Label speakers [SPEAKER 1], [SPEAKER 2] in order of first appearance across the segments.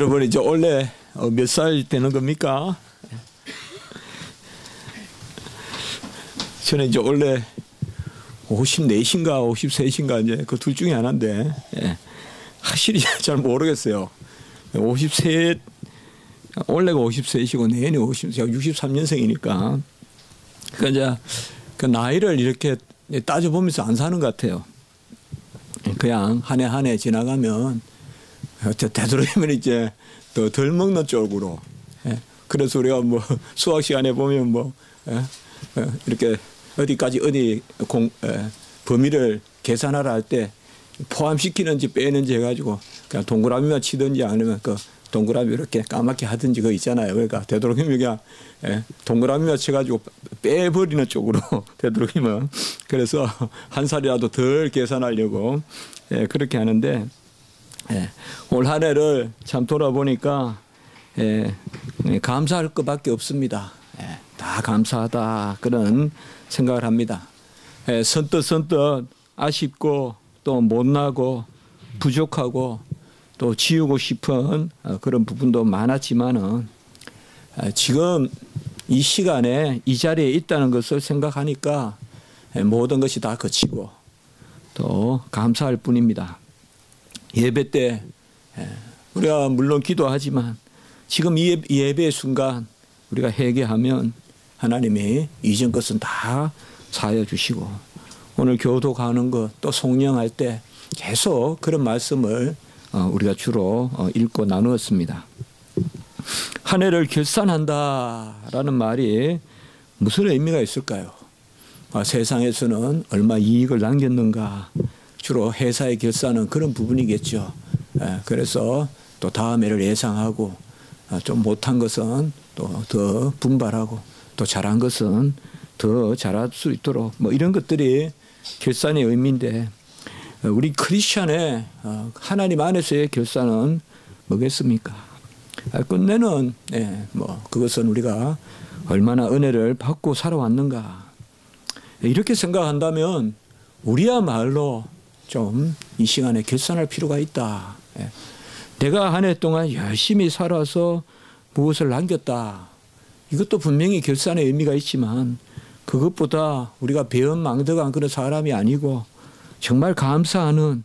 [SPEAKER 1] 여러분 이제 원래 몇 살 되는 겁니까? 저는 이제 원래 54인가 53인가 이제 그 둘 중에 하나인데 확실히 잘 모르겠어요. 53 원래가 53이시고 내년이 50, 제가 63년생이니까 그러니까 이제 그 나이를 이렇게 따져보면서 안 사는 것 같아요. 그냥 한 해 한 해 지나가면 되도록이면 이제 더 덜 먹는 쪽으로. 그래서 우리가 뭐 수학 시간에 보면 뭐 이렇게 어디까지 어디 범위를 계산하라 할 때 포함시키는지 빼는지 해가지고 그냥 동그라미만 치든지 아니면 그 동그라미 이렇게 까맣게 하든지 그거 있잖아요. 그러니까 되도록이면 그냥 동그라미만 쳐가지고 빼버리는 쪽으로 되도록이면 그래서 한 살이라도 덜 계산하려고 그렇게 하는데 올 한 해를 참 돌아보니까 감사할 것밖에 없습니다. 다 감사하다 그런 생각을 합니다. 선뜻 아쉽고 또 못나고 부족하고 또 지우고 싶은 그런 부분도 많았지만은 지금 이 시간에 이 자리에 있다는 것을 생각하니까 모든 것이 다 거치고 또 감사할 뿐입니다. 예배 때 우리가 물론 기도하지만 지금 이 예배의 순간 우리가 회개하면 하나님이 이전 것은 다 사하여 주시고 오늘 교도 가는 것 또 송령할 때 계속 그런 말씀을 우리가 주로 읽고 나누었습니다. 한 해를 결산한다라는 말이 무슨 의미가 있을까요? 세상에서는 얼마 이익을 남겼는가 주로 회사의 결산은 그런 부분이겠죠. 그래서 또 다음 해를 예상하고 좀 못한 것은 또 더 분발하고 또 잘한 것은 더 잘할 수 있도록 뭐 이런 것들이 결산의 의미인데 우리 크리스천의 하나님 안에서의 결산은 뭐겠습니까? 끝내는 뭐 그것은 우리가 얼마나 은혜를 받고 살아왔는가 이렇게 생각한다면 우리야말로 좀 이 시간에 결산할 필요가 있다. 내가 한 해 동안 열심히 살아서 무엇을 남겼다. 이것도 분명히 결산의 의미가 있지만 그것보다 우리가 배은망덕한 그런 사람이 아니고 정말 감사하는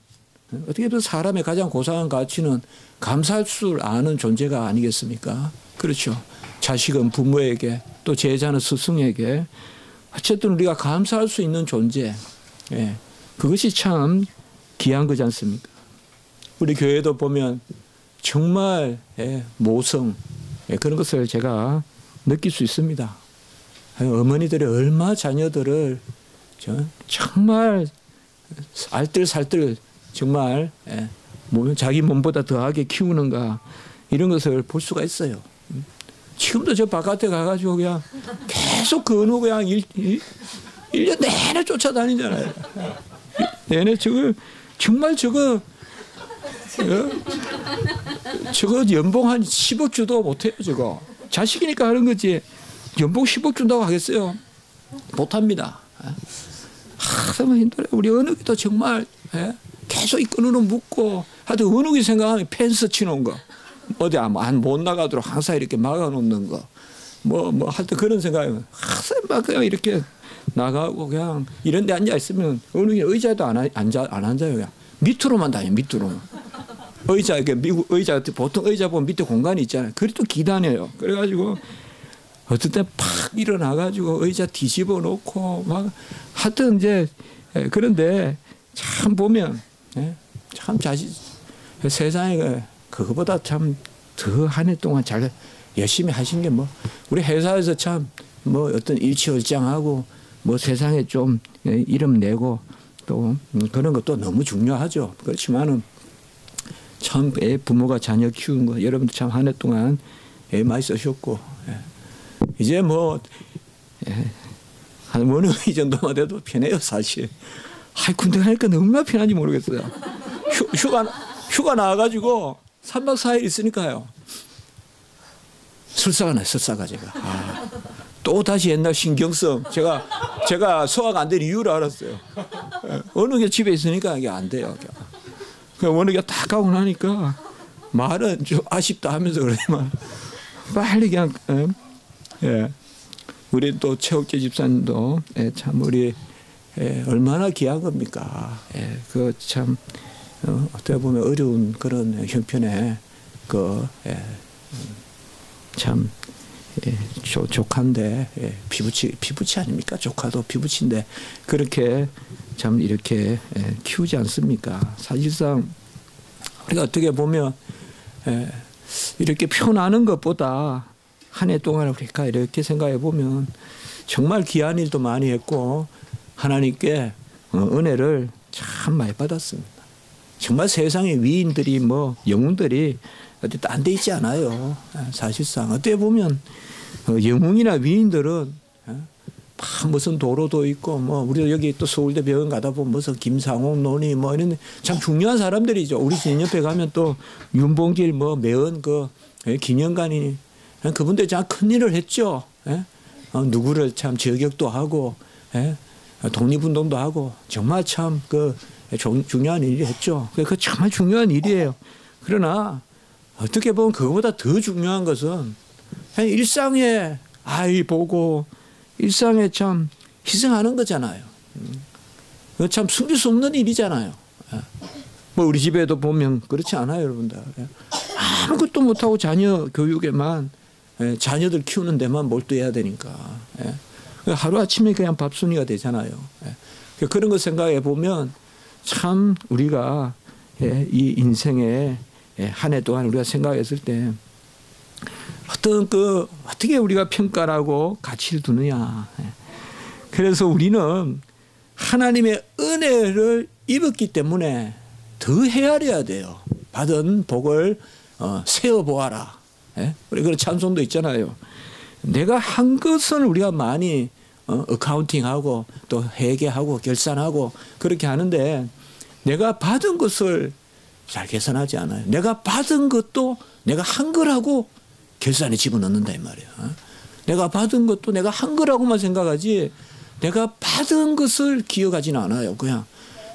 [SPEAKER 1] 어떻게 보면 사람의 가장 고상한 가치는 감사할 줄 아는 존재가 아니겠습니까? 그렇죠. 자식은 부모에게 또 제자는 스승에게 어쨌든 우리가 감사할 수 있는 존재 그것이 참 귀한 거지 않습니까? 우리 교회도 보면 정말 모성 그런 것을 제가 느낄 수 있습니다. 어머니들이 얼마 자녀들을 정말 알뜰살뜰 정말 자기 몸보다 더하게 키우는가 이런 것을 볼 수가 있어요. 지금도 저 바깥에 가가지고 그냥 계속 건우 그냥 1년 내내 쫓아다니잖아요. 내내 정말 저거 연봉 한 10억 주도 못해요. 저거 자식이니까 하는 거지 연봉 10억 준다고 하겠어요? 못합니다. 정말 힘들어요. 우리 은욱이도 정말 계속 이 끈으로 묶고 하여튼 은욱이 생각하면 펜스 치놓은 거 어디 못 나가도록 항상 이렇게 막아놓는 거 뭐 하여튼 그런 생각이면 항상 막 그냥 이렇게 나가고 그냥 이런 데 앉아있으면 은욱이 의자도 안 앉아요. 그냥 밑으로만 다녀요. 밑으로만. 의자 이렇게 미국 의자 보통 의자 보면 밑에 공간이 있잖아요. 그래도 기다려요. 그래가지고 어떤 때 팍 일어나가지고 의자 뒤집어 놓고 막 하여튼 이제 그런데 참 보면 참 세상에 그거보다 참 더 한 해 동안 잘 열심히 하신 게 뭐 우리 회사에서 참 뭐 어떤 일취월장하고 뭐 세상에 좀 이름 내고 또 그런 것도 너무 중요하죠. 그렇지만은 참 부모가 자녀 키우는 거 여러분들 참 한 해 동안 많이 쓰셨고 이제 뭐 한 원의 이 정도만 돼도 편해요 사실. 군대 가니까 얼마나 편한지 모르겠어요. 휴가 나와가지고 3박 4일 있으니까요. 설사가 나요. 설사가 제가. 또 다시 옛날 신경성 제가 소화가 안 된 이유를 알았어요. 어느 게 집에 있으니까 이게 안 돼요. 어느 게 딱 가고 나니까 말은 좀 아쉽다 하면서 그러지만 빨리 그냥 예. 우리 또 최옥재 집사님도 참 우리 얼마나 귀한 겁니까? 그 참 어떻게 보면 어려운 그런 형편에 참 조카인데 피부치 아닙니까? 조카도 피부치인데 그렇게 참 이렇게 키우지 않습니까? 사실상 우리가 어떻게 보면 이렇게 표현하는 것보다 한 해 동안 우리가 이렇게 생각해 보면 정말 귀한 일도 많이 했고 하나님께 은혜를 참 많이 받았습니다. 정말 세상의 위인들이 뭐 영웅들이 어디 딴 데 있지 않아요. 사실상 어떻게 보면 영웅이나 위인들은 무슨 도로도 있고 뭐 우리도 여기 또 서울대 병원 가다 보면 무슨 김상옥 논의 뭐 이런 참 중요한 사람들이죠. 우리 집 옆에 가면 또 윤봉길 뭐 매언 김영관이 그분들 참 큰 일을 했죠. 누구를 참 저격도 하고 독립운동도 하고 정말 참 중요한 일을 했죠. 그 정말 중요한 일이에요. 그러나 어떻게 보면 그거보다 더 중요한 것은 일상에 아이 보고 일상에 참 희생하는 거잖아요. 그거 참 숨길 수 없는 일이잖아요. 뭐 우리 집에도 보면 그렇지 않아요, 여러분들. 아무것도 못하고 자녀 교육에만 자녀들 키우는 데만 몰두해야 되니까 하루아침에 그냥 밥순이가 되잖아요. 그런 거 생각해 보면 참 우리가 이 인생에 한 해 동안 우리가 생각했을 때 어떻게 우리가 평가를 하고 가치를 두느냐. 그래서 우리는 하나님의 은혜를 입었기 때문에 더 헤아려야 돼요. 받은 복을 세어보아라. 우리 그런 찬송도 있잖아요. 내가 한 것은 우리가 많이 어카운팅하고 또 회계하고 결산하고 그렇게 하는데 내가 받은 것을 잘 계산하지 않아요. 내가 받은 것도 내가 한 거라고 결산에 집어넣는다 이 말이에요. 내가 받은 것도 내가 한 거라고만 생각하지 내가 받은 것을 기억하지는 않아요. 그냥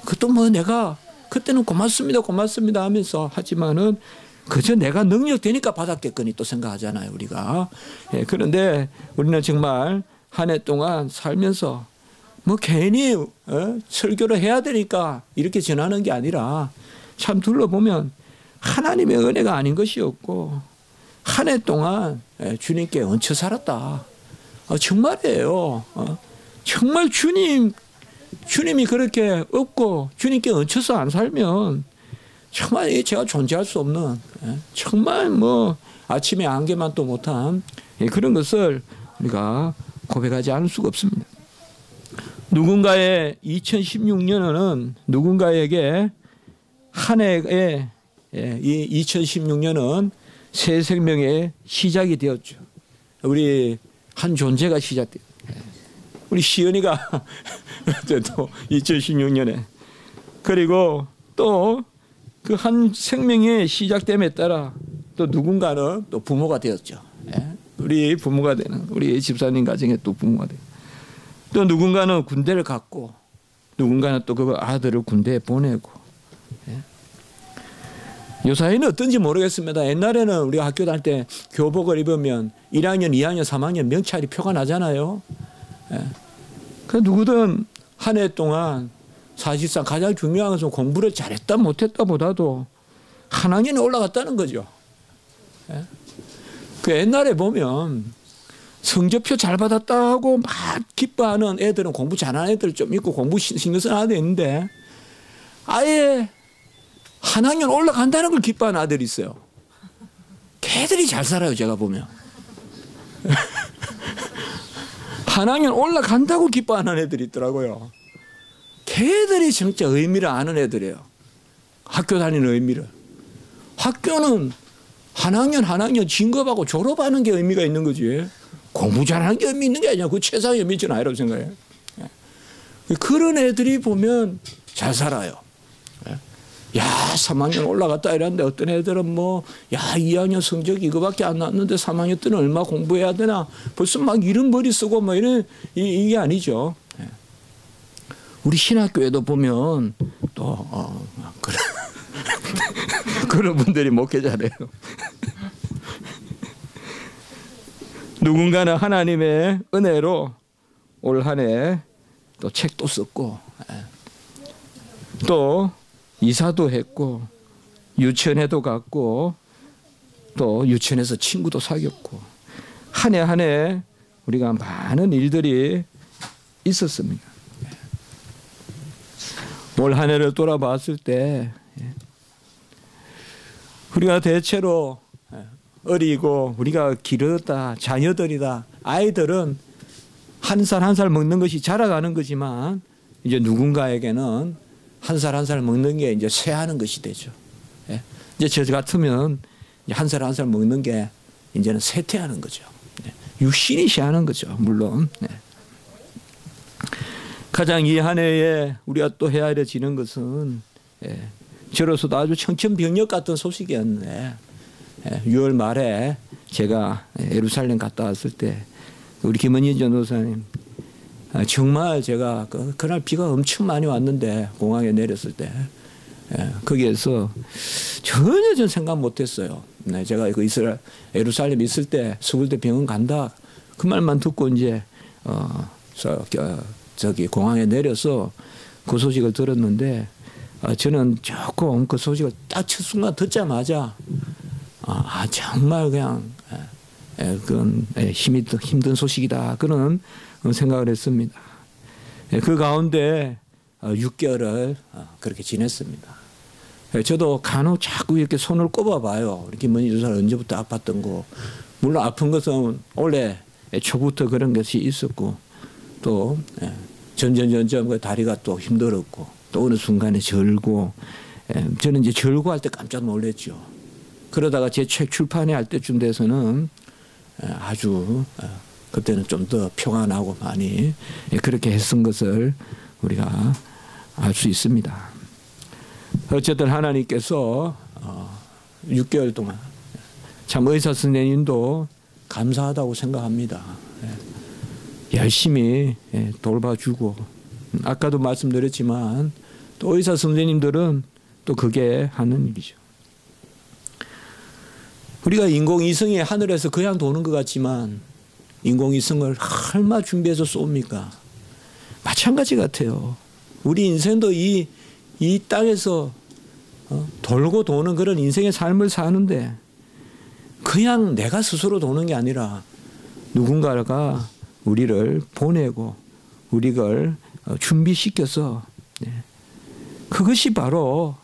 [SPEAKER 1] 그것도 뭐 내가 그때는 고맙습니다 하면서 하지만은 그저 내가 능력 되니까 받았겠거니 또 생각하잖아요, 우리가. 그런데 우리는 정말 한 해 동안 살면서 뭐 괜히 설교를 해야 되니까 이렇게 전하는 게 아니라 참 둘러보면 하나님의 은혜가 아닌 것이 없고 한 해 동안 주님께 얹혀 살았다. 정말이에요. 정말 주님이 그렇게 없고 주님께 얹혀서 안 살면 정말 제가 존재할 수 없는 정말 뭐 아침에 안개만 또 못한 그런 것을 우리가 고백하지 않을 수가 없습니다. 누군가의 2016년은 누군가에게 한 해에 이 2016년은 새 생명의 시작이 되었죠. 우리 한 존재가 시작돼요. 우리 시연이가 또 2016년에 그리고 또 그 한 생명의 시작됨에 따라 또 누군가는 또 부모가 되었죠. 우리 부모가 되는 우리 집사님 가정에 또 부모가 돼요. 또 누군가는 군대를 갔고 누군가는 또 그 아들을 군대에 보내고 요사이는 어떤지 모르겠습니다. 옛날에는 우리가 학교 다닐 때 교복을 입으면 1학년, 2학년, 3학년 명찰이 표가 나잖아요. 그 누구든 한 해 동안 사실상 가장 중요한 것은 공부를 잘했다 못했다 보다도 한 학년에 올라갔다는 거죠. 그 옛날에 보면 성적표 잘 받았다 하고 막 기뻐하는 애들은 공부 잘하는 애들 좀 있고 공부 신경 쓰는 아들이 있는데 아예 한 학년 올라간다는 걸 기뻐하는 아들이 있어요. 걔들이 잘 살아요, 제가 보면. 한 학년 올라간다고 기뻐하는 애들이 있더라고요. 걔들이 진짜 의미를 아는 애들이에요. 학교 다니는 의미를. 학교는 한 학년 진급하고 졸업하는 게 의미가 있는 거지. 공부 잘하는 게 의미 있는 게 아니야. 그 최상의 의미는 아니라고 생각해요. 그런 애들이 보면 잘 살아요. 야, 3학년 올라갔다 이랬는데 어떤 애들은 뭐, 야, 2학년 성적이 이거밖에 안 나왔는데 3학년 때는 얼마 공부해야 되나. 벌써 막 이런 머리 쓰고 뭐 이런, 이게 아니죠. 우리 신학교에도 보면 또, 그래. 그런 분들이 목회자래요. 누군가는 하나님의 은혜로 올 한 해 또 책도 썼고 또 이사도 했고 유치원에도 갔고 또 유치원에서 친구도 사귀었고 한 해 한 해 우리가 많은 일들이 있었습니다. 올 한 해를 돌아봤을 때 우리가 대체로 어리고 우리가 기르다 자녀들이다 아이들은 한 살 한 살 먹는 것이 자라가는 거지만 이제 누군가에게는 한 살 한 살 먹는 게 이제 쇠하는 것이 되죠. 이제 저 같으면 한 살 한 살 먹는 게 이제는 쇠퇴하는 거죠. 육신이 쇠하는 거죠. 물론. 가장 이 한 해에 우리가 또 헤아려지는 것은 저로서도 아주 청천벽력 같은 소식이었는데 6월 말에 제가 예루살렘 갔다 왔을 때 우리 김은희 전도사님 정말 제가 그날 비가 엄청 많이 왔는데 공항에 내렸을 때 거기에서 전혀 전 생각 못했어요. 제가 그 이스라엘 예루살렘 있을 때 서울대 병원 간다 그 말만 듣고 이제 저기 공항에 내려서 그 소식을 들었는데 저는 조금 그 소식을 딱 첫 순간 듣자마자 정말 그냥 그건 힘든 소식이다 그런 생각을 했습니다. 그 가운데 6개월을 그렇게 지냈습니다. 저도 간혹 자꾸 이렇게 손을 꼽아봐요. 이렇게 김은희 주사를 언제부터 아팠던 거. 물론 아픈 것은 원래 초부터 그런 것이 있었고 또 점점 그 다리가 또 힘들었고 또 어느 순간에 절고 저는 이제 절고 할 때 깜짝 놀랐죠. 그러다가 제 책 출판회 할 때쯤 돼서는 아주 그때는 좀 더 표가 나고 많이 그렇게 했은 것을 우리가 알 수 있습니다. 어쨌든 하나님께서 6개월 동안 참 의사 선생님도 감사하다고 생각합니다. 열심히 돌봐주고 아까도 말씀드렸지만 또 의사 선생님들은 또 그게 하는 일이죠. 우리가 인공위성이 하늘에서 그냥 도는 것 같지만 인공위성을 얼마 준비해서 쏩니까? 마찬가지 같아요. 우리 인생도 이 땅에서 돌고 도는 그런 인생의 삶을 사는데 그냥 내가 스스로 도는 게 아니라 누군가가 우리를 보내고 우리를 준비시켜서 그것이 바로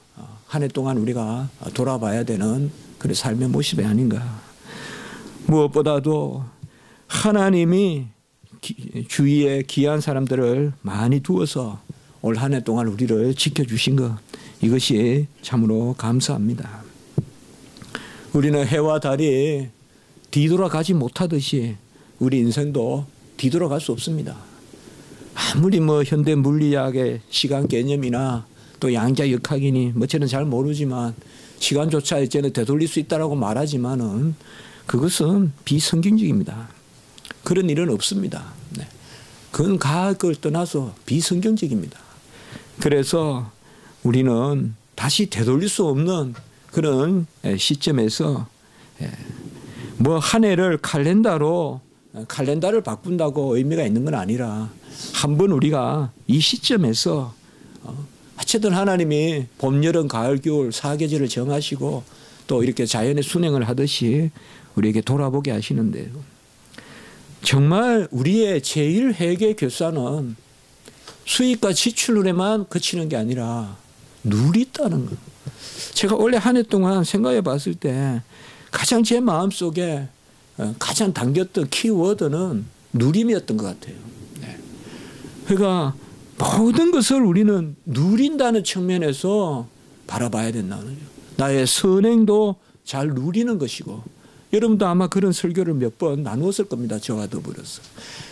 [SPEAKER 1] 한 해 동안 우리가 돌아봐야 되는 그런 삶의 모습이 아닌가. 무엇보다도 하나님이 주위에 귀한 사람들을 많이 두어서 올 한 해 동안 우리를 지켜주신 것 이것이 참으로 감사합니다. 우리는 해와 달이 뒤돌아가지 못하듯이 우리 인생도 뒤돌아갈 수 없습니다. 아무리 현대 물리학의 시간 개념이나 또 양자역학이니 저는 잘 모르지만 시간조차 이제는 되돌릴 수 있다라고 말하지만은 그것은 비성경적입니다. 그런 일은 없습니다. 그건 과학을 떠나서 비성경적입니다. 그래서 우리는 다시 되돌릴 수 없는 그런 시점에서 한 해를 칼렌다를 바꾼다고 의미가 있는 건 아니라 한번 우리가 이 시점에서 어쨌든 하나님이 봄, 여름, 가을, 겨울 4계절을 정하시고 또 이렇게 자연의 순행을 하듯이 우리에게 돌아보게 하시는데요. 정말 우리의 제일 회개 결산은 수익과 지출에만 그치는 게 아니라 누리 있다는 것. 제가 원래 한 해 동안 생각해 봤을 때 가장 제 마음속에 가장 당겼던 키워드는 누림이었던 것 같아요. 그러니까 모든 것을 우리는 누린다는 측면에서 바라봐야 된다는 거예요. 나의 선행도 잘 누리는 것이고 여러분도 아마 그런 설교를 몇 번 나누었을 겁니다. 저와 더불어서.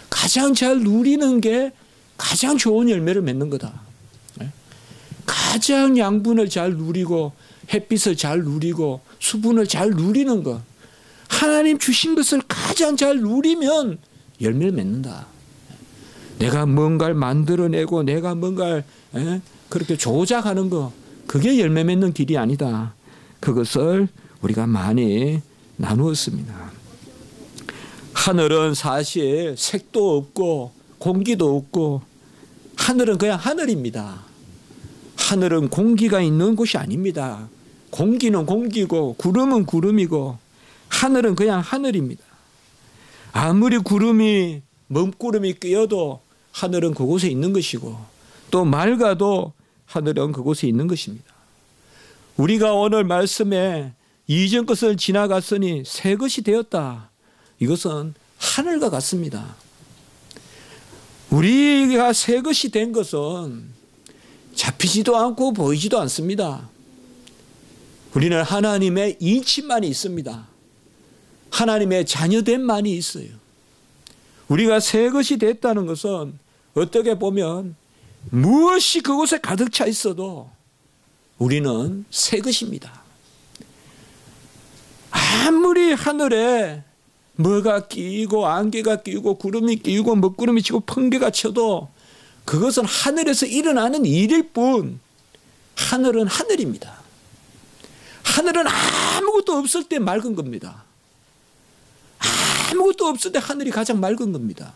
[SPEAKER 1] 가장 잘 누리는 게 가장 좋은 열매를 맺는 거다. 가장 양분을 잘 누리고 햇빛을 잘 누리고 수분을 잘 누리는 것. 하나님 주신 것을 가장 잘 누리면 열매를 맺는다. 내가 뭔가를 만들어내고 내가 뭔가를 그렇게 조작하는 거 그게 열매 맺는 길이 아니다. 그것을 우리가 많이 나누었습니다. 하늘은 사실 색도 없고 공기도 없고 하늘은 그냥 하늘입니다. 하늘은 공기가 있는 곳이 아닙니다. 공기는 공기고 구름은 구름이고 하늘은 그냥 하늘입니다. 아무리 구름이 먼구름이 끼어도 하늘은 그곳에 있는 것이고 또 맑아도 하늘은 그곳에 있는 것입니다. 우리가 오늘 말씀에 이전 것을 지나갔으니 새 것이 되었다. 이것은 하늘과 같습니다. 우리가 새 것이 된 것은 잡히지도 않고 보이지도 않습니다. 우리는 하나님의 인침만이 있습니다. 하나님의 자녀됨만이 있어요. 우리가 새 것이 됐다는 것은 어떻게 보면 무엇이 그곳에 가득 차 있어도 우리는 새 것입니다. 아무리 하늘에 뭐가 끼고 안개가 끼고 구름이 끼고 먹구름이 치고 번개가 쳐도 그것은 하늘에서 일어나는 일일 뿐 하늘은 하늘입니다. 하늘은 아무것도 없을 때 맑은 겁니다. 아무것도 없을 때 하늘이 가장 맑은 겁니다.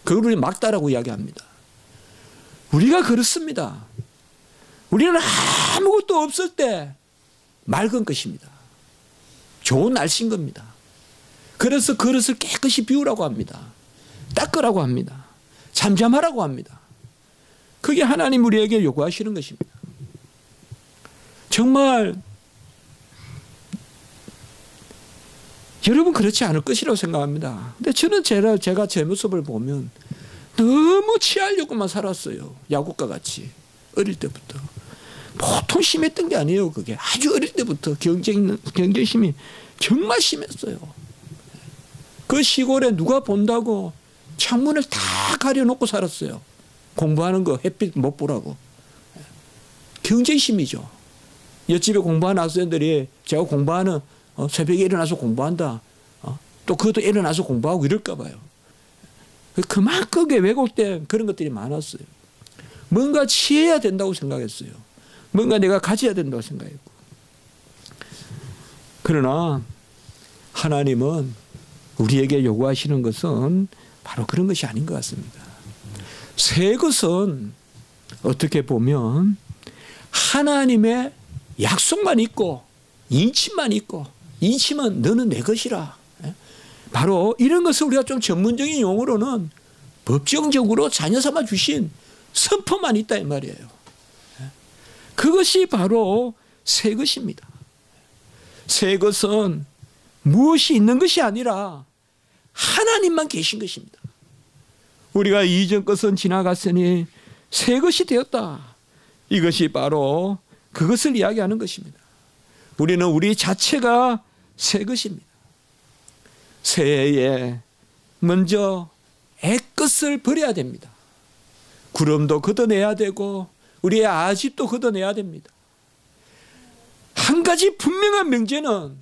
[SPEAKER 1] 그걸 우리 맑다라고 이야기합니다. 우리가 그렇습니다. 우리는 아무것도 없을 때 맑은 것입니다. 좋은 날씨인 겁니다. 그래서 그릇을 깨끗이 비우라고 합니다. 닦으라고 합니다. 잠잠하라고 합니다. 그게 하나님 우리에게 요구하시는 것입니다. 정말 여러분 그렇지 않을 것이라고 생각합니다. 근데 저는 제가 제 모습을 보면 너무 취하려고만 살았어요. 야곱과 같이 어릴 때부터. 보통 심했던 게 아니에요. 그게 아주 어릴 때부터 경쟁심이 정말 심했어요. 그 시골에 누가 본다고 창문을 다 가려놓고 살았어요. 공부하는 거 햇빛 못 보라고. 경쟁심이죠. 옆집에 공부하는 학생들이 제가 공부하는 새벽에 일어나서 공부한다. 또 그것도 일어나서 공부하고 이럴까 봐요. 그만큼 왜곡된 그런 것들이 많았어요. 뭔가 취해야 된다고 생각했어요. 뭔가 내가 가져야 된다고 생각했고. 그러나 하나님은 우리에게 요구하시는 것은 바로 그런 것이 아닌 것 같습니다. 새 것은 어떻게 보면 하나님의 약속만 있고 인침만 있고 인침은 너는 내 것이라. 바로 이런 것을 우리가 좀 전문적인 용어로는 법정적으로 자녀 삼아 주신 선포만 있다 이 말이에요. 그것이 바로 새 것입니다. 새 것은 무엇이 있는 것이 아니라 하나님만 계신 것입니다. 우리가 이전 것은 지나갔으니 새 것이 되었다. 이것이 바로 그것을 이야기하는 것입니다. 우리는 우리 자체가 새 것입니다. 새해에 먼저 애것을 버려야 됩니다. 구름도 걷어내야 되고 우리의 아집도 걷어내야 됩니다. 한 가지 분명한 명제는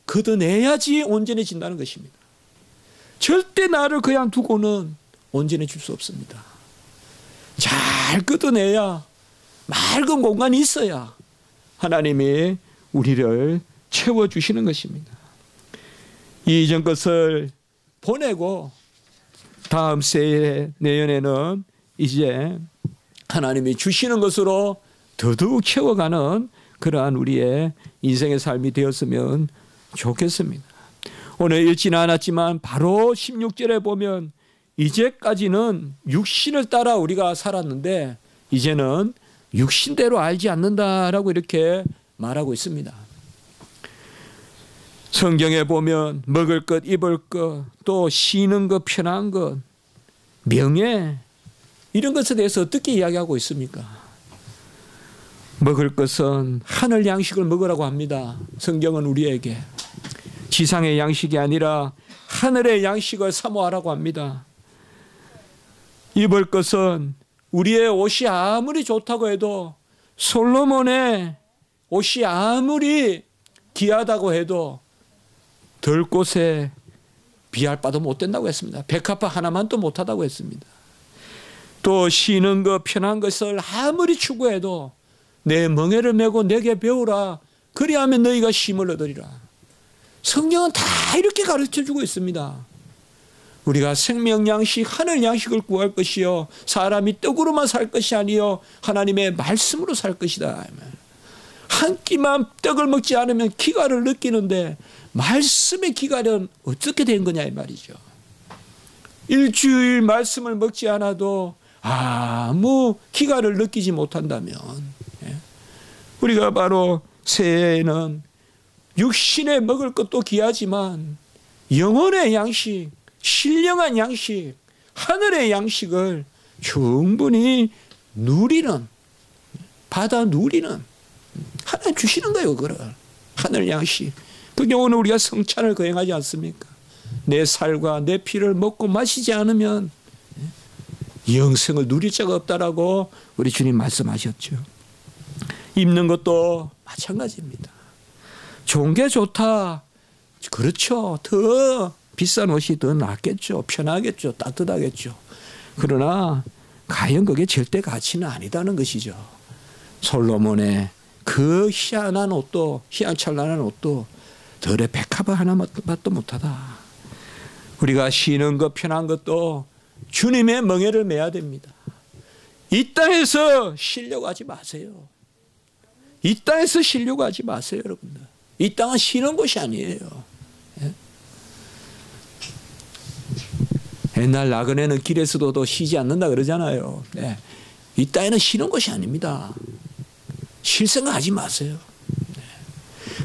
[SPEAKER 1] 걷어내야지 온전해진다는 것입니다. 절대 나를 그냥 두고는 온전해질 수 없습니다. 잘 걷어내야 맑은 공간이 있어야 하나님이 우리를 채워주시는 것입니다. 이전 것을 보내고 다음 새해 내년에는 이제 하나님이 주시는 것으로 더더욱 채워가는 그러한 우리의 인생의 삶이 되었으면 좋겠습니다. 오늘 읽지는 않았지만 바로 16절에 보면 이제까지는 육신을 따라 우리가 살았는데 이제는 육신대로 알지 않는다라고 이렇게 말하고 있습니다. 성경에 보면 먹을 것, 입을 것, 또 쉬는 것, 편한 것, 명예 이런 것에 대해서 어떻게 이야기하고 있습니까? 먹을 것은 하늘 양식을 먹으라고 합니다. 성경은 우리에게 지상의 양식이 아니라 하늘의 양식을 사모하라고 합니다. 입을 것은 우리의 옷이 아무리 좋다고 해도 솔로몬의 옷이 아무리 귀하다고 해도 들꽃에 비할 바도 못 된다고 했습니다. 백합화 하나만도 못하다고 했습니다. 또 쉬는 것 편한 것을 아무리 추구해도 내 멍에를 메고 내게 배우라 그리하면 너희가 쉼을 얻으리라. 성경은 다 이렇게 가르쳐주고 있습니다. 우리가 생명 양식, 하늘 양식을 구할 것이요 사람이 떡으로만 살 것이 아니요 하나님의 말씀으로 살 것이다. 한 끼만 떡을 먹지 않으면 기갈을 느끼는데 말씀의 기갈은 어떻게 된 거냐 이 말이죠. 일주일 말씀을 먹지 않아도 아무 기갈을 느끼지 못한다면 우리가 바로 새해에는 육신에 먹을 것도 귀하지만 영혼의 양식, 신령한 양식, 하늘의 양식을 충분히 누리는, 받아 누리는, 하나님 주시는 거예요. 그걸 하늘 양식. 그게 오늘 우리가 성찬을 거행하지 않습니까? 내 살과 내 피를 먹고 마시지 않으면 영생을 누릴 자가 없다라고 우리 주님 말씀하셨죠. 입는 것도 마찬가지입니다. 좋은 게 좋다. 그렇죠. 더 비싼 옷이 더 낫겠죠. 편하겠죠. 따뜻하겠죠. 그러나 과연 그게 절대 가치는 아니다는 것이죠. 솔로몬의 그 희한한 옷도, 희한찬란한 옷도 덜에 백합 하나만도 못하다. 우리가 쉬는 것, 편한 것도 주님의 멍에를 매야 됩니다. 이 땅에서 쉬려고 하지 마세요. 이 땅에서 쉬려고 하지 마세요, 여러분들. 이 땅은 쉬는 곳이 아니에요. 옛날 나그네는 길에서도 쉬지 않는다 그러잖아요. 이 땅에는 쉬는 곳이 아닙니다. 쉴 생각하지 마세요.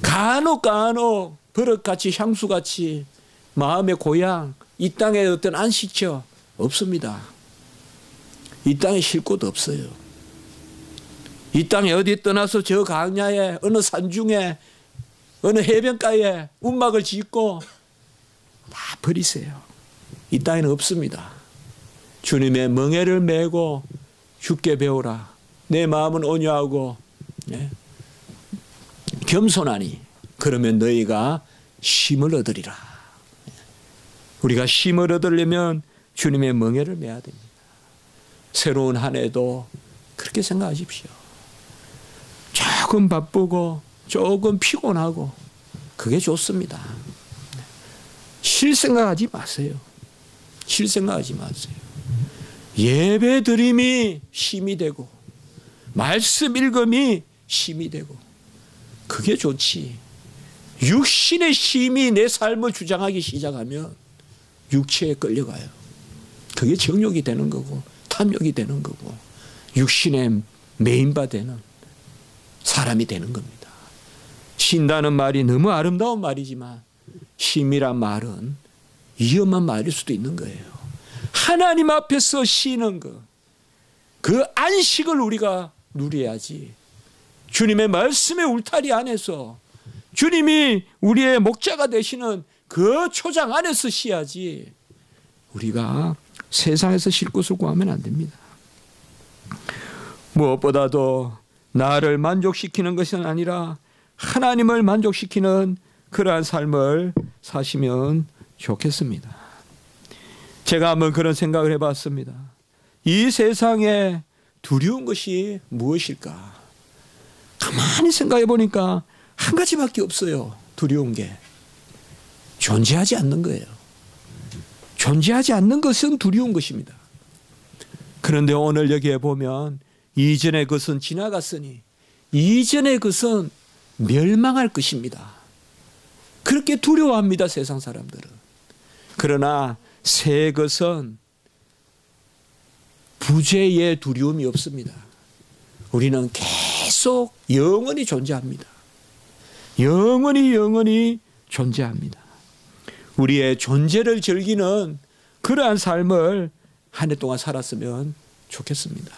[SPEAKER 1] 간혹 버릇같이 향수같이 마음의 고향, 이 땅에 어떤 안식처 없습니다. 이 땅에 쉴 곳 없어요. 이 땅에 어디 떠나서 저 강야에 어느 산중에 어느 해변가에 움막을 짓고 다 버리세요. 이 땅에는 없습니다. 주님의 멍에를 메고 죽게 배우라. 내 마음은 온유하고 겸손하니 그러면 너희가 쉼을 얻으리라. 우리가 쉼을 얻으려면 주님의 멍에를 메야 됩니다. 새로운 한 해도 그렇게 생각하십시오. 조금 바쁘고 조금 피곤하고 그게 좋습니다. 쉴 생각하지 마세요. 쉴 생각하지 마세요. 예배 드림이 쉼이 되고 말씀 읽음이 쉼이 되고 그게 좋지. 육신의 쉼이 내 삶을 주장하기 시작하면 육체에 끌려가요. 그게 정욕이 되는 거고 탐욕이 되는 거고 육신의 메인바 되는 사람이 되는 겁니다. 쉰다는 말이 너무 아름다운 말이지만 쉼이란 말은 위험한 말일 수도 있는 거예요. 하나님 앞에서 쉬는 것, 그 안식을 우리가 누려야지. 주님의 말씀의 울타리 안에서 주님이 우리의 목자가 되시는 그 초장 안에서 쉬어야지 우리가 세상에서 쉴 곳을 구하면 안 됩니다. 무엇보다도 나를 만족시키는 것은 아니라 하나님을 만족시키는 그러한 삶을 사시면 좋겠습니다. 제가 한번 그런 생각을 해봤습니다. 이 세상에 두려운 것이 무엇일까? 가만히 생각해 보니까 한 가지밖에 없어요. 두려운 게. 존재하지 않는 거예요. 존재하지 않는 것은 두려운 것입니다. 그런데 오늘 여기에 보면 이전의 것은 지나갔으니 이전의 것은 멸망할 것입니다. 그렇게 두려워합니다. 세상 사람들은. 그러나 새 것은 부재의 두려움이 없습니다. 우리는 계속 영원히 존재합니다. 영원히 존재합니다. 우리의 존재를 즐기는 그러한 삶을 한 해 동안 살았으면 좋겠습니다.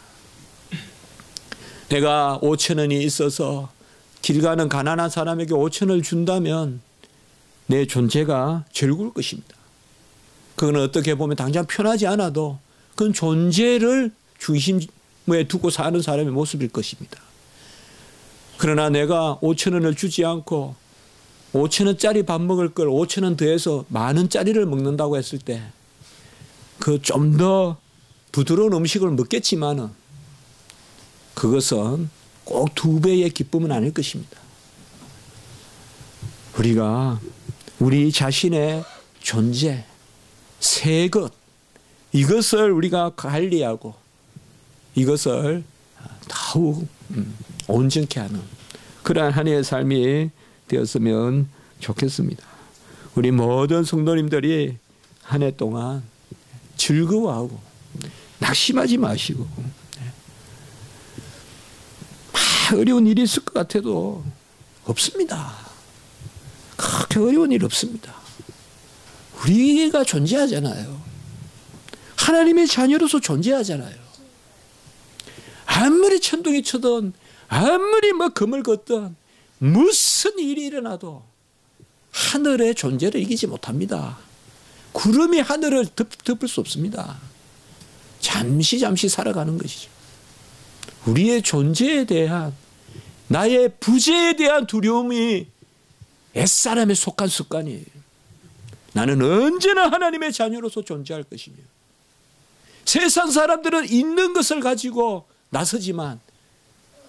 [SPEAKER 1] 내가 5,000원이 있어서 길 가는 가난한 사람에게 5,000원을 준다면 내 존재가 즐거울 것입니다. 그건 어떻게 보면 당장 편하지 않아도 그건 존재를 중심에 두고 사는 사람의 모습일 것입니다. 그러나 내가 5,000원을 주지 않고 5,000원짜리 밥 먹을 걸 5,000원 더해서 10,000원짜리를 먹는다고 했을 때 그 좀 더 부드러운 음식을 먹겠지만은 그것은 꼭 2배의 기쁨은 아닐 것입니다. 우리가 우리 자신의 존재, 새 것, 이것을 우리가 관리하고 이것을 더욱 온전케 하는 그러한 한 해의 삶이 되었으면 좋겠습니다. 우리 모든 성도님들이 한 해 동안 즐거워하고 낙심하지 마시고, 어려운 일이 있을 것 같아도 없습니다. 그렇게 어려운 일 없습니다. 우리가 존재하잖아요. 하나님의 자녀로서 존재하잖아요. 아무리 천둥이 쳐든 아무리 금을 걷든 무슨 일이 일어나도 하늘의 존재를 이기지 못합니다. 구름이 하늘을 덮을 수 없습니다. 잠시 살아가는 것이죠. 우리의 존재에 대한, 나의 부재에 대한 두려움이 옛사람에 속한 습관이에요. 나는 언제나 하나님의 자녀로서 존재할 것이며, 세상 사람들은 있는 것을 가지고 나서지만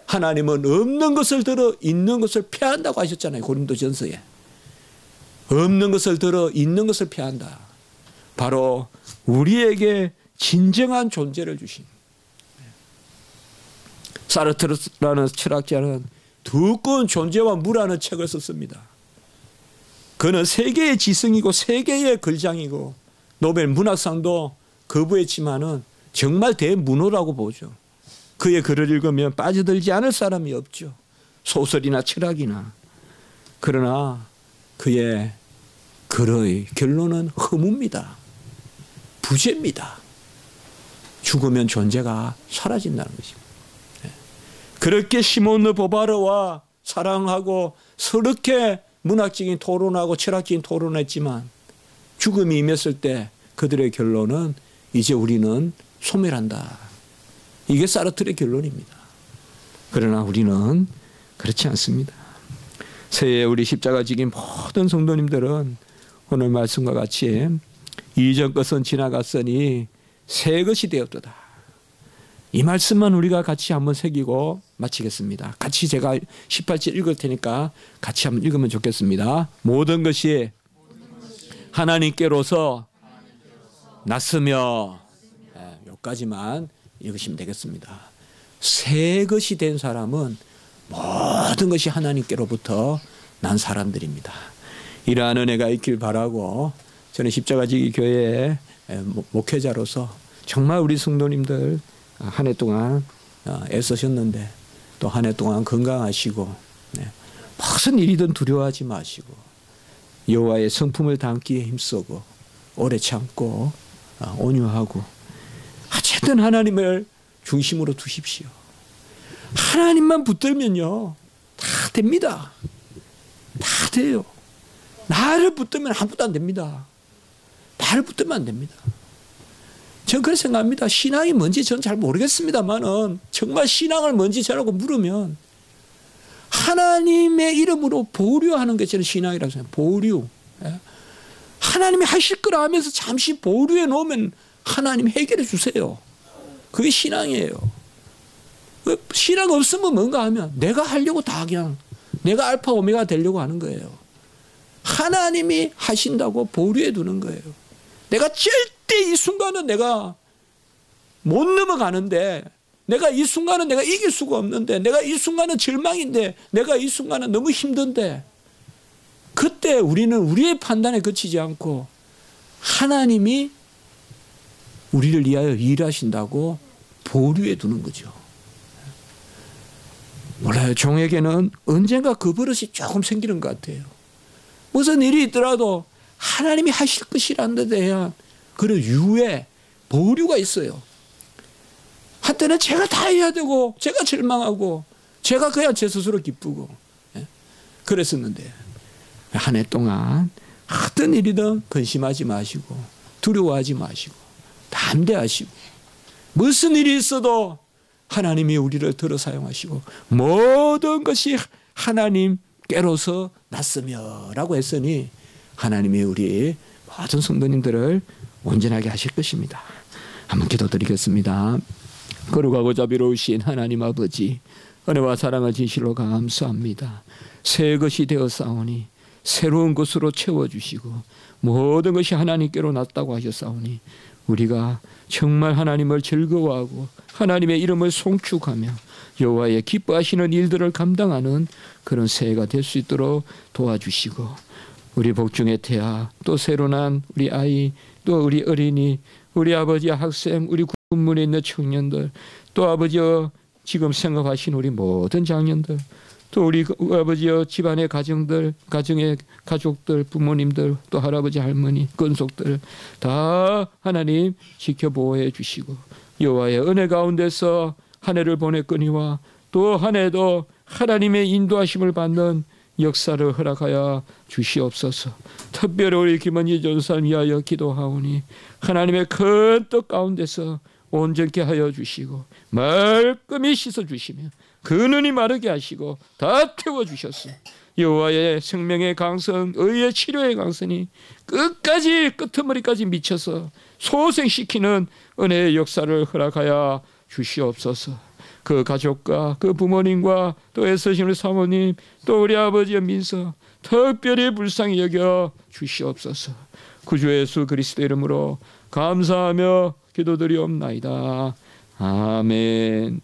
[SPEAKER 1] 하나님은 없는 것을 들어 있는 것을 폐한다고 하셨잖아요. 고린도전서에. 없는 것을 들어 있는 것을 폐한다. 바로 우리에게 진정한 존재를 주신, 사르트르라는 철학자는 두꺼운 존재와 무라는 책을 썼습니다. 그는 세계의 지성이고 세계의 걸장이고 노벨 문학상도 거부했지만은 정말 대문호라고 보죠. 그의 글을 읽으면 빠져들지 않을 사람이 없죠. 소설이나 철학이나. 그러나 그의 글의 결론은 허무입니다. 부재입니다. 죽으면 존재가 사라진다는 것입니다. 그렇게 시몬 보바르와 사랑하고 서럽게 문학적인 토론하고 철학적인 토론을 했지만 죽음이 임했을 때 그들의 결론은 이제 우리는 소멸한다. 이게 사르트르의 결론입니다. 그러나 우리는 그렇지 않습니다. 새해 우리 십자가 지긴 모든 성도님들은 오늘 말씀과 같이 이전 것은 지나갔으니 새 것이 되었도다. 이 말씀만 우리가 같이 한번 새기고 마치겠습니다. 같이 제가 18절 읽을 테니까 같이 한번 읽으면 좋겠습니다. 모든 것이 하나님께로서 났으며, 여기까지만 읽으시면 되겠습니다. 새 것이 된 사람은 모든 것이 하나님께로부터 난 사람들입니다. 이러한 은혜가 있길 바라고, 저는 십자가지기 교회의 목회자로서 정말 우리 성도님들 한 해 동안 애쓰셨는데 또 한 해 동안 건강하시고, 무슨 일이든 두려워하지 마시고 여호와의 성품을 담기에 힘쓰고 오래 참고 온유하고 어쨌든 하나님을 중심으로 두십시오. 하나님만 붙들면요 다 됩니다. 다 돼요. 나를 붙들면 아무것도 안 됩니다. 나를 붙들면 안 됩니다. 저는 그렇게 생각합니다. 신앙이 뭔지 저는 잘 모르겠습니다만은 정말 신앙을 뭔지 저라고 물으면 하나님의 이름으로 보류하는 게 저는 신앙이라고 생각해요. 보류. 하나님이 하실 거라 하면서 잠시 보류해 놓으면 하나님 해결해 주세요. 그게 신앙이에요. 신앙 없으면 뭔가 하면 내가 하려고 다 그냥 내가 알파 오메가 되려고 하는 거예요. 하나님이 하신다고 보류해 두는 거예요. 내가 절대 이 순간은 내가 못 넘어가는데, 내가 이 순간은 내가 이길 수가 없는데, 내가 이 순간은 절망인데, 내가 이 순간은 너무 힘든데, 그때 우리는 우리의 판단에 그치지 않고 하나님이 우리를 위하여 일하신다고 보류해 두는 거죠. 몰라요. 종에게는 언젠가 그 버릇이 조금 생기는 것 같아요. 무슨 일이 있더라도 하나님이 하실 것이라는 데 대한 그런 유예, 보류가 있어요. 한때는 제가 다 해야 되고 제가 절망하고 제가 그야 제 스스로 기쁘고 그랬었는데 한 해 동안 어떤 일이든 근심하지 마시고 두려워하지 마시고 담대하시고 무슨 일이 있어도 하나님이 우리를 들어 사용하시고 모든 것이 하나님께로서 났으며 라고 했으니 하나님이 우리 모든 성도님들을 온전하게 하실 것입니다. 한번 기도드리겠습니다. 거룩하고 자비로우신 하나님 아버지, 은혜와 사랑을 진실로 감사합니다. 새 것이 되었사오니 새로운 것으로 채워주시고 모든 것이 하나님께로 났다고 하셨사오니 우리가 정말 하나님을 즐거워하고 하나님의 이름을 송축하며 여호와의 기뻐하시는 일들을 감당하는 그런 새해가 될 수 있도록 도와주시고 우리 복중의 태아 또 새로 난 우리 아이 또 우리 어린이 우리 아버지와 학생 우리 군문에 있는 청년들 또 아버지여 지금 생각하신 우리 모든 장년들 또 우리 아버지여 집안의 가정들 가정의 가족들 부모님들 또 할아버지 할머니 근속들 다 하나님 지켜보호해 주시고 여호와의 은혜 가운데서 한 해를 보냈거니와 또 한 해도 하나님의 인도하심을 받는 역사를 허락하여 주시옵소서. 특별히 우리 김원희 전사를 위하여 기도하오니 하나님의 큰 뜻 가운데서 온전케 하여 주시고 말끔히 씻어주시며 그 눈이 마르게 하시고 다 태워주셨어. 여호와의 생명의 강선 의의 치료의 강선이 끝까지 끄트머리까지 미쳐서 소생시키는 은혜의 역사를 허락하여 주시옵소서. 그 가족과 그 부모님과 또 애쓰시는 사모님 또 우리 아버지의 민서 특별히 불쌍히 여겨 주시옵소서. 구주 예수 그리스도 이름으로 감사하며 기도드리옵나이다. 아멘.